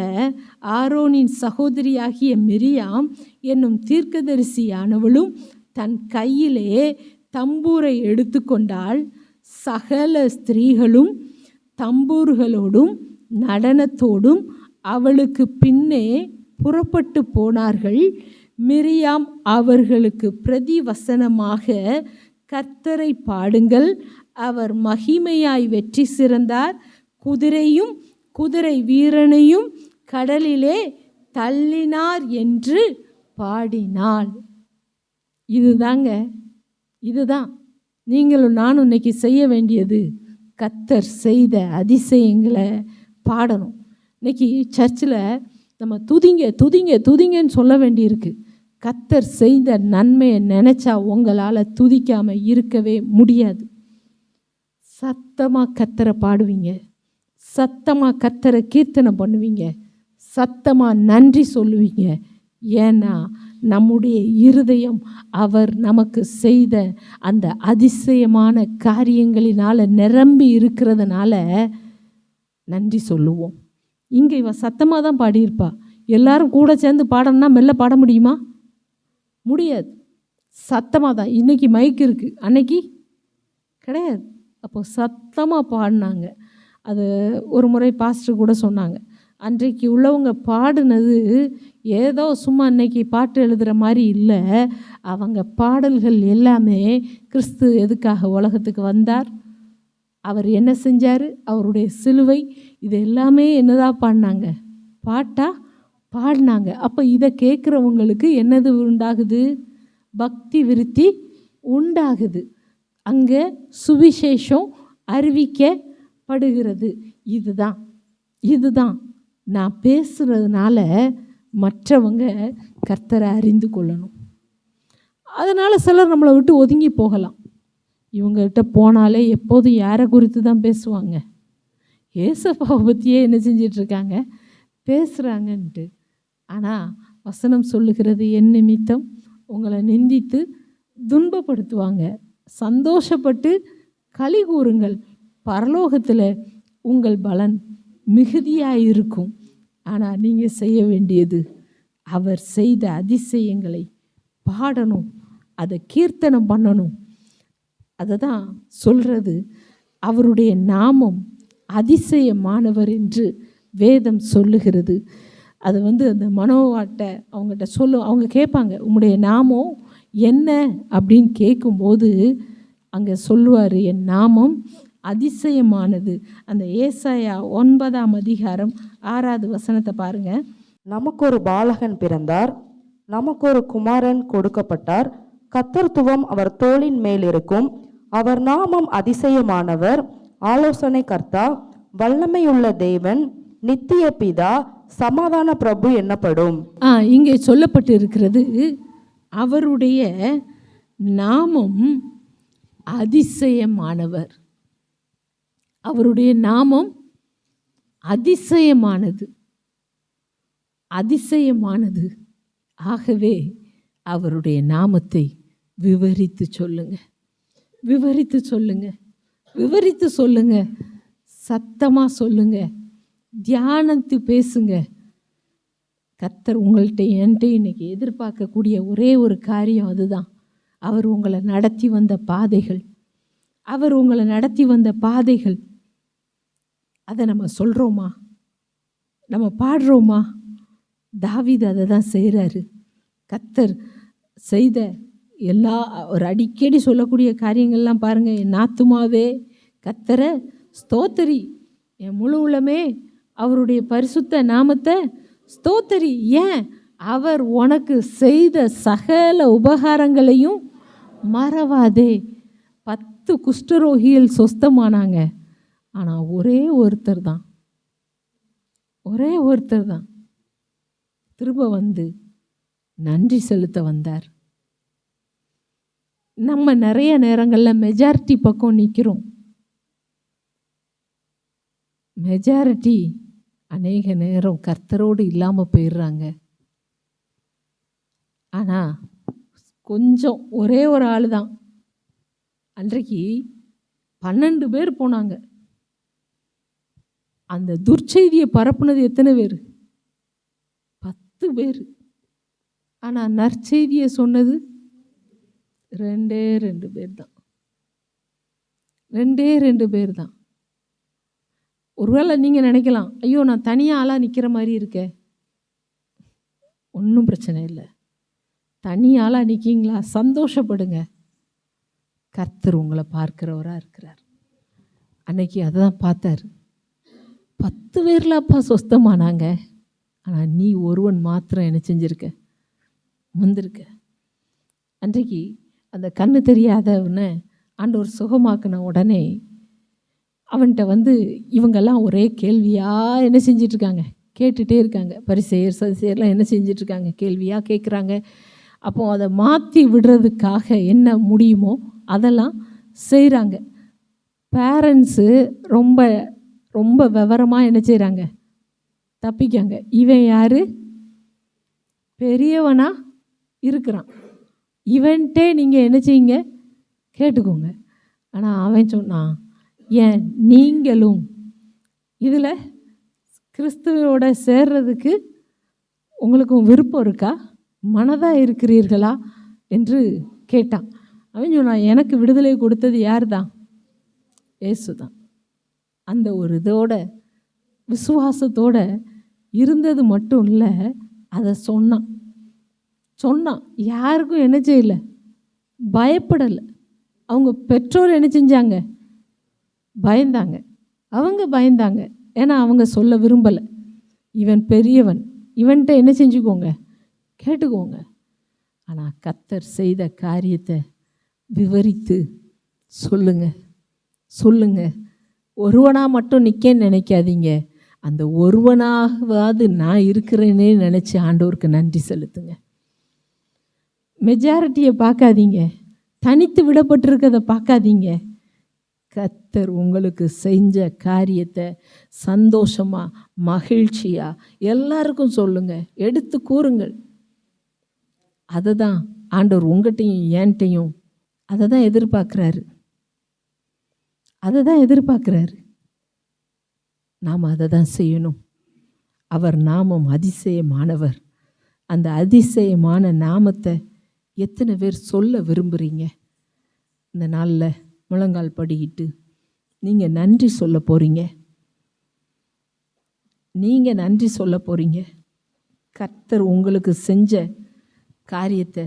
ஆரோனின் சகோதரியாகிய மிரியாம் என்னும் தீர்க்கதரிசியானவளும் தன் கையிலே தம்பூரை எடுத்துக்கொண்டாள். சகல ஸ்திரீகளும் தம்பூர்களோடும் நடனத்தோடும் அவளுக்கு பின்னே புறப்பட்டு போனார்கள். மிரியாம் அவர்களுக்கு பிரதிவசனமாக, கர்த்தரை பாடுங்கள், அவர் மகிமையாய் வெற்றி சிறந்தார், குதிரையும் குதிரை வீரனையும் கடலிலே தள்ளினார் என்று பாடினாள். இதுதான் நீங்களும் நானும் இன்னைக்கு செய்ய வேண்டியது. கர்த்தர் செய்த அதிசயங்களை பாடணும். இன்னைக்கு சர்ச்சில் நம்ம துதிங்க துதிங்க துதிங்கன்னு சொல்ல வேண்டியிருக்கு. கர்த்தர் செய்த நன்மையை நினச்சா உங்களால் துதிக்காமல் இருக்கவே முடியாது. சத்தமாக கர்த்தரை பாடுவீங்க, சத்தமாக கர்த்தரை கீர்த்தனை பண்ணுவீங்க, சத்தமாக நன்றி சொல்லுவீங்க. ஏன்னா நம்முடைய இருதயம் அவர் நமக்கு செய்த அந்த அதிசயமான காரியங்களினால் நிரம்பி இருக்கிறதுனால நன்றி சொல்லுவோம். இங்கே இவ சத்தமாக தான் பாடியிருப்பா. எல்லாரும் கூட சேர்ந்து பாடணும்னா மெல்ல பாட முடியுமா? முடியாது. சத்தமாக தான். இன்றைக்கி மைக் இருக்குது, அன்னைக்கு கிடையாது. அப்போ சத்தமாக பாடினாங்க. அது ஒரு முறை பாஸ்டர் கூட சொன்னாங்க, அன்றைக்கு உள்ளவங்க பாடினது ஏதோ சும்மா அன்னைக்கு பாட்டு எழுதுகிற மாதிரி இல்லை. அவங்க பாடல்கள் எல்லாமே கிறிஸ்து எதுக்காக உலகத்துக்கு வந்தார், அவர் என்ன செஞ்சார், அவருடைய சிலுவை, இது எல்லாமே என்னதான் பாடினாங்க, பாட்டாக பாடினாங்க. அப்போ இதை கேட்குறவங்களுக்கு என்னது உண்டாகுது? பக்தி விருத்தி உண்டாகுது. அங்கே சுவிசேஷம் அறிவிக்கப்படுகிறது. இதுதான் நான் பேசுகிறதுனால மற்றவங்க கர்த்தரை அறிந்து கொள்ளணும். அதனால் சிலர் நம்மளை விட்டு ஒதுங்கி போகலாம். இவங்ககிட்ட போனாலே எப்போதும் யாரை குறித்து தான் பேசுவாங்க? ஏசப்பாவை பற்றியே என்ன செஞ்சிட்ருக்காங்க, பேசுகிறாங்கன்ட்டு. ஆனால் வசனம் சொல்லுகிறது, என் நிமித்தம் உங்களை நிந்தித்து துன்பப்படுத்துவாங்க, சந்தோஷப்பட்டு களி கூறுங்கள், பரலோகத்தில் உங்கள் பலன் மிகுதியாக இருக்கும். ஆனால் நீங்கள் செய்ய வேண்டியது அவர் செய்த அதிசயங்களை பாடணும், அதை கீர்த்தனம் பண்ணணும். அதை தான் சொல்கிறது, அவருடைய நாமம் அதிசயமானவர் என்று வேதம் சொல்லுகிறது. அது அந்த மனோவாட்ட அவங்ககிட்ட அவங்க கேட்பாங்க, உம்முடைய நாமம் என்ன அப்படின்னு கேட்கும்போது அங்கே சொல்லுவார், என் நாமம் அதிசயமானது. அந்த ஏசாயா 9:6 பாருங்கள். நமக்கு ஒரு பாலகன் பிறந்தார், நமக்கு ஒரு குமாரன் கொடுக்கப்பட்டார், கர்த்தத்துவம் அவர் தோளின் மேல் இருக்கும். அவர் நாமம் அதிசயமானவர், ஆலோசனை கர்த்தா, வல்லமையுள்ள தேவன், நித்திய பிதா, சமாதான பிரபு என்னப்படும். இங்கே சொல்லப்பட்டு இருக்கிறது, அவருடைய நாமம் அதிசயமானவர். அவருடைய நாமம் அதிசயமானது, அதிசயமானது. ஆகவே அவருடைய நாமத்தை விவரித்து சொல்லுங்க, விவரித்து சொல்லுங்க, விவரித்து சொல்லுங்க, சத்தமாக சொல்லுங்க, தியானித்து பேசுங்க. கர்த்தர் உங்கள்கிட்ட என்கிட்ட இன்னைக்கு எதிர்பார்க்கக்கூடிய ஒரே ஒரு காரியம் அதுதான். அவர் உங்களை நடத்தி வந்த பாதைகள், அவர் உங்களை நடத்தி வந்த பாதைகள், அதை நம்ம சொல்கிறோமா, நம்ம பாடுறோமா? தாவீது அதை தான் செய்கிறாரு. கர்த்தர் செய்த எல்லா ஒரு அடிக்கடி சொல்லக்கூடிய காரியங்கள்லாம் பாருங்கள். என் ஆத்துமாவே கர்த்தரை ஸ்தோத்தரி, என் முழு உள்ளமே அவருடைய பரிசுத்த நாமத்தை ஸ்தோத்தரி. ஏன்? அவர் உனக்கு செய்த சகல உபகாரங்களையும் மறவாதே. 10 குஷ்டரோகிகள் சொஸ்தமானாங்க. ஆனால் ஒரே ஒருத்தர் தான் திரும்ப நன்றி செலுத்த வந்தார். நம்ம நிறைய நேரங்களில் மெஜாரிட்டி பக்கம் நிற்கிறோம். மெஜாரிட்டி அநேக நேரம் கர்த்தரோடு இல்லாமல் போயிடுறாங்க. ஆனால் கொஞ்சம் ஒரே ஒரு ஆள் தான். அன்றைக்கு 12 பேர் போனாங்க. அந்த துர்ச்செய்தியை பரப்புனது எத்தனை பேர்? 10 பேர். ஆனால் நற்செய்தியை சொன்னது 2 பேர் தான். 2 பேர் தான். ஒருவேளை நீங்கள் நினைக்கலாம், ஐயோ நான் தனியாக ஆளாக நிற்கிற மாதிரி இருக்கே. ஒன்றும் பிரச்சனை இல்லை. தனியாளாக நிற்கிங்களா? சந்தோஷப்படுங்க. கர்த்தர் உங்களை பார்க்கிறவராக இருக்கிறார். அன்னைக்கு அதை தான் பார்த்தார். 10 பேர்லாப்பா சொஸ்தமானாங்க. ஆனால் நீ ஒருவன் மாத்திரம் என்ன செஞ்சிருக்க? வந்திருக்க. அன்றைக்கு அந்த கண்ணு தெரியாதவனை ஆண்டவர் சுகமாக்கின உடனே அவன்கிட்ட வந்து இவங்கெல்லாம் ஒரே கேள்வியாக என்ன செஞ்சிட்ருக்காங்க, கேட்டுகிட்டே இருக்காங்க. பரிசேயர் சதுசேயர்லாம் என்ன செஞ்சிட்ருக்காங்க, கேள்வியாக கேட்குறாங்க. அப்போ அதை மாற்றி விடுறதுக்காக என்ன முடியுமோ அதெல்லாம் செய்கிறாங்க. பேரண்ட்ஸு ரொம்ப ரொம்ப விவரமாக என்ன செய்கிறாங்க, தப்பிக்காங்க. இவன் யார், பெரியவனா இருக்கிறான், இவன்ட்டே நீங்கள் என்ன செய்யுங்க, கேட்டுக்கோங்க. ஆனால் அவன் சொன்னான், ஏன் நீங்களும் இதில் கிறிஸ்துவோட சேர்றதுக்கு உங்களுக்கும் விருப்பம் இருக்கா, மனதாக இருக்கிறீர்களா என்று கேட்டான். அவன் சொன்னான், எனக்கு விடுதலை கொடுத்தது யார் தான், இயேசு தான். அந்த ஒரு இதோட விசுவாசத்தோட இருந்தது மட்டும் இல்லை, அதை சொன்னான். யாருக்கும் என்ன செய்யலை, பயப்படலை. அவங்க பெற்றோர் என்ன செஞ்சாங்க, பயந்தாங்க. அவங்க பயந்தாங்க, ஏன்னா அவங்க சொல்ல விரும்பலை. இவன் பெரியவன், இவன்கிட்ட என்ன செஞ்சுக்கோங்க, கேட்டுக்கோங்க. ஆனால் கர்த்தர் செய்த காரியத்தை விவரித்து சொல்லுங்க. ஒருவனாக மட்டும் நிற்கன்னு நினைக்காதீங்க, அந்த ஒருவனாகவாது நான் இருக்கிறேன்னே நினச்சி ஆண்டவருக்கு நன்றி செலுத்துங்க. மெஜாரிட்டியை பார்க்காதீங்க, தனித்து விடப்பட்டிருக்கிறத பார்க்காதீங்க. கர்த்தர் உங்களுக்கு செஞ்ச காரியத்தை சந்தோஷமாக மகிழ்ச்சியாக எல்லாருக்கும் சொல்லுங்கள், எடுத்து கூறுங்கள். அதை தான் ஆண்டவர் உங்கள்கிட்டையும் என்கிட்டையும் அதை தான் எதிர்பார்க்குறாரு. நாம் அதை தான் செய்யணும். அவர் நாமம் அதிசயமானவர். அந்த அதிசயமான நாமத்தை எத்தனை பேர் சொல்ல விரும்புகிறீங்க? இந்த நாளில் முழங்கால் படிக்கிட்டு நீங்கள் நன்றி சொல்ல போகிறீங்க. கர்த்தர் உங்களுக்கு செஞ்ச காரியத்தை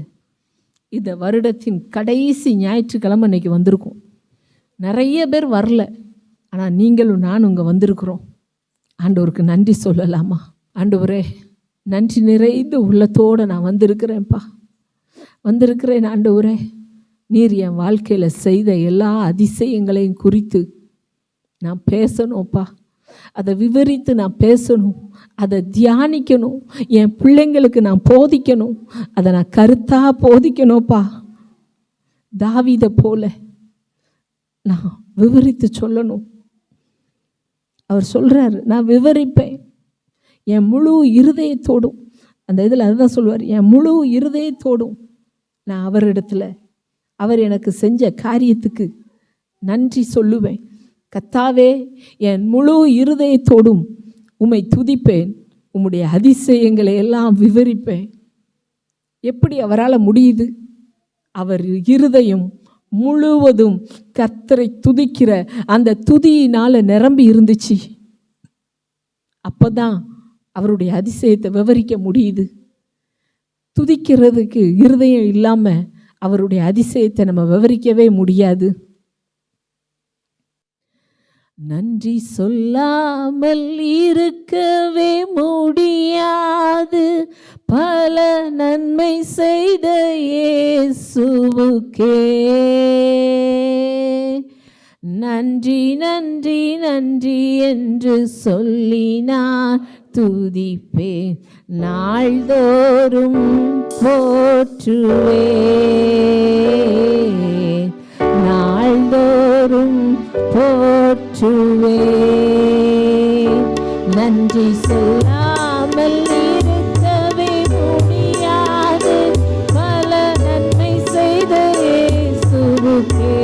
இந்த வருடத்தின் கடைசி ஞாயிற்றுக்கிழமை இன்னைக்கு வந்திருக்கும். நிறைய பேர் வரல, ஆனால் நீங்களும் நானும் இங்கே வந்திருக்கிறோம். ஆண்டவருக்கு நன்றி சொல்லலாமா? ஆண்டவரே, நன்றி நிறைந்த உள்ளத்தோடு நான் வந்திருக்கிறேன் ஆண்டவரே. நீர் என் வாழ்க்கையில் செய்த எல்லா அதிசயங்களையும் குறித்து நான் பேசணும்ப்பா. அதை விவரித்து நான் பேசணும், அதை தியானிக்கணும், என் பிள்ளைங்களுக்கு நான் போதிக்கணும், அதை நான் கருத்தாக போதிக்கணும்ப்பா. தாவீதை போல நான் விவரித்து சொல்லணும். அவர் சொல்கிறாரு, நான் விவரிப்பேன் என் முழு இருதயத்தோடும். அந்த இதில் அதுதான் சொல்லுவார், என் முழு இருதயத்தோடும் நான் அவரிடத்துல அவர் எனக்கு செஞ்ச காரியத்துக்கு நன்றி சொல்லுவேன். கர்த்தாவே, என் முழு இருதயத்தோடும் உம்மை துதிப்பேன், உம்முடைய அதிசயங்களை எல்லாம் விவரிப்பேன். எப்படி அவரால் முடியுது? அவர் இருதயம் முழுவதும் கர்த்தரை துதிக்கிற அந்த துதியினால் நிரம்பி இருந்துச்சு. அப்போ தான் அவருடைய அதிசயத்தை விவரிக்க முடியுது. துதிக்கிறதுக்கு இருதயம் இல்லாமல் அவருடைய அதிசயத்தை நம்ம விவரிக்கவே முடியாது. நன்றி சொல்லாமல் இருக்கவே முடியாது, பல நன்மை செய்த இயேசுவுக்கே நன்றி நன்றி நன்றி என்று சொல்லி நான் துதிப்பேன், நாள்தோறும் போற்றுவேன், நாள்தோறும் போற்றுவேன். நன்றி சொல்லாமல் இருக்கவே முடியாது, பல நன்மை செய்த இயேசுவுக்கே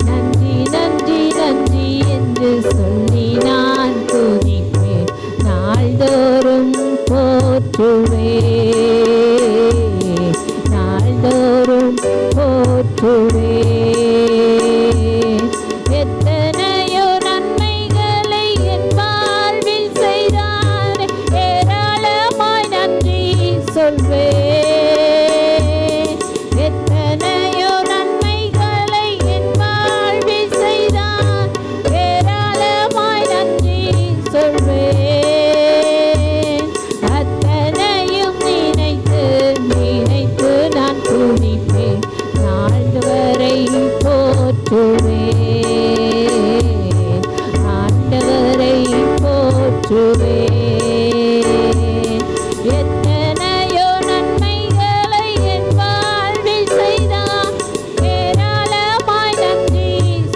நன்றி நன்றி நன்றி என்று சொல்லி நான் துதிப்பேன், நாள்தோறும் போற்றுவேன், நாள்தோறும் போற்றுவேன். எத்தனையோ நன்மைகளை என் வாழ்வில் செய்தார்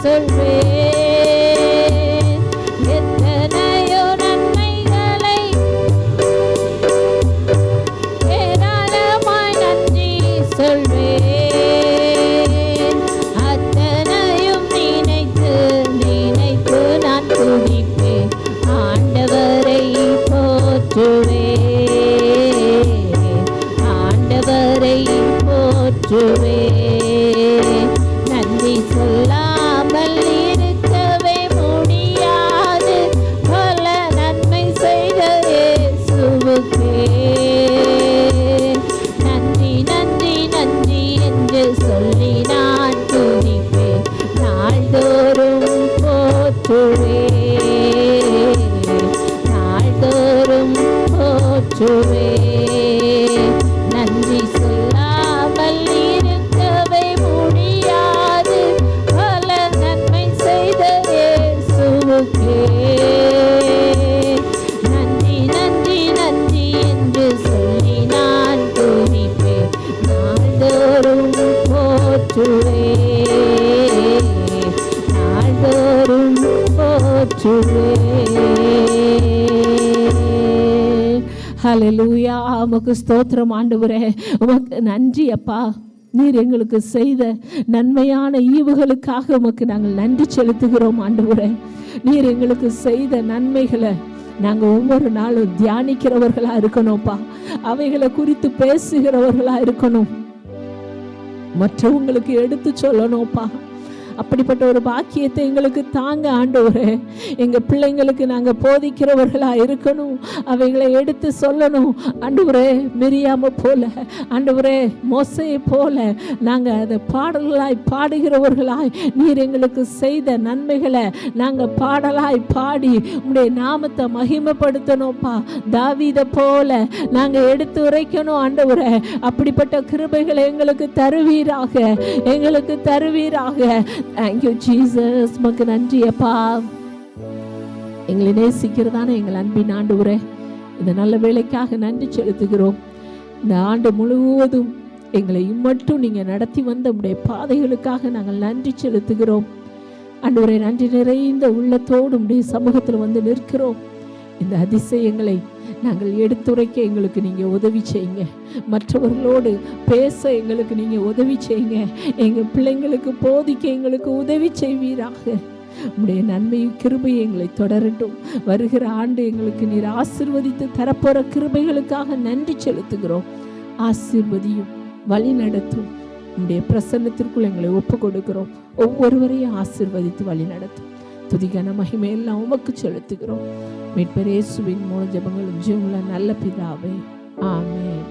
சொல்வேன். எத்தனையோ நன்மைகளை ஏராளமாய் நன்றி சொல்வேன். அத்தனையும் நினைத்து நினைத்து நான் துதிப்பேன். ஆண்டவரை போற்றுவேன். ஆண்டவரை போற்றுவேன். நன்றி சொல்லாமல் இருக்கவே முடியாது. பல நன்மை செய்த இயேசுவுக்கே நன்றி நன்றி நன்றி என்று சொல்லி நான் துதிப்பேன். நாள்தோறும் போற்றுவேன். நாள்தோறும் போற்றுவேன். நன்றி சொல்லாமல் இருக்கவே முடியாது. பல நன்மை செய்த இயேசுவுக்கே நன்றி நன்றி நன்றி என்று சொல்லி நான் துதிப்பேன். நாள்தோறும் போற்றுவேன். நாள்தோறும் போற்றுவேன். ஹல்லேலூயா. உமக்கு ஸ்தோத்திரம் ஆண்டவரே. உமக்கு நன்றி அப்பா. நீர் எங்களுக்கு செய்த நன்மையான ஈவுகளுக்காக உமக்கு நாங்கள் நன்றி செலுத்துகிறோம் ஆண்டவரே. நீர் எங்களுக்கு செய்த நன்மைகளை நாங்கள் ஒவ்வொரு நாளும் தியானிக்கிறவர்களா இருக்கணும்ப்பா. அவைகளை குறித்து பேசுகிறவர்களா இருக்கணும். மற்றவங்களுக்கு எடுத்து சொல்லணும்ப்பா. அப்படிப்பட்ட ஒரு பாக்கியத்தை எங்களுக்கு தாங்க ஆண்டவரே. எங்கள் பிள்ளைங்களுக்கு நாங்கள் போதிக்கிறவர்களாக இருக்கணும். அவைகளை எடுத்து சொல்லணும் ஆண்டவரே. மிரியாமை போல ஆண்டவரே, மோசையை போல நாங்கள் அதை பாடல்களாய் பாடுகிறவர்களாய் நீர் எங்களுக்கு செய்த நன்மைகளை நாங்கள் பாடலாய் பாடி உம்முடைய நாமத்தை மகிமைப்படுத்தணும்ப்பா. தாவீதை போல நாங்கள் எடுத்து உரைக்கணும் ஆண்டவரே. அப்படிப்பட்ட கிருபைகளை எங்களுக்கு தருவீராக, எங்களுக்கு தருவீராக. Thank you Jesus. உமக்கு நன்றி அப்பா. எங்களை நேசிக்கிறதான எங்கள் அன்பின் ஆண்டவரே, இந்த நல்ல வேலைக்காக நன்றி செலுத்துகிறோம். இந்த ஆண்டு முழுவதும் எங்களை இம்மட்டும் நீங்கள் நடத்தி வந்த உடைய பாதைகளுக்காக நாங்கள் நன்றி செலுத்துகிறோம் ஆண்டவரே. நன்றி நிறைந்த உள்ளத்தோடு உடைய சமூகத்தில் வந்து நிற்கிறோம். இந்த அதிசயங்களை நாங்கள் எடுத்துரைக்க எங்களுக்கு நீங்கள் உதவி செய்யுங்க. மற்றவர்களோடு பேச எங்களுக்கு நீங்கள் உதவி செய்யுங்க. எங்கள் பிள்ளைங்களுக்கு போதிக்க எங்களுக்கு உதவி செய்வீராக. உடைய நன்மையும் கிருபையை எங்களை தொடரட்டும். வருகிற ஆண்டு எங்களுக்கு நீர் ஆசீர்வதித்து தரப்போற கிருபைகளுக்காக நன்றி செலுத்துகிறோம். ஆசீர்வதியும் வழி நடத்தும். உடைய பிரசன்னத்திற்குள் எங்களை ஒப்பு கொடுக்கிறோம். ஒவ்வொருவரையும் ஆசீர்வதித்து வழி நடத்தும். துதிக்கான மகிமையெல்லாம் உமக்கு செலுத்துகிறோம். மீட்பர் இயேசுவின் மூலம் ஜெபங்களும் ஜீவனுள்ள நல்ல பிதாவே, ஆமென்.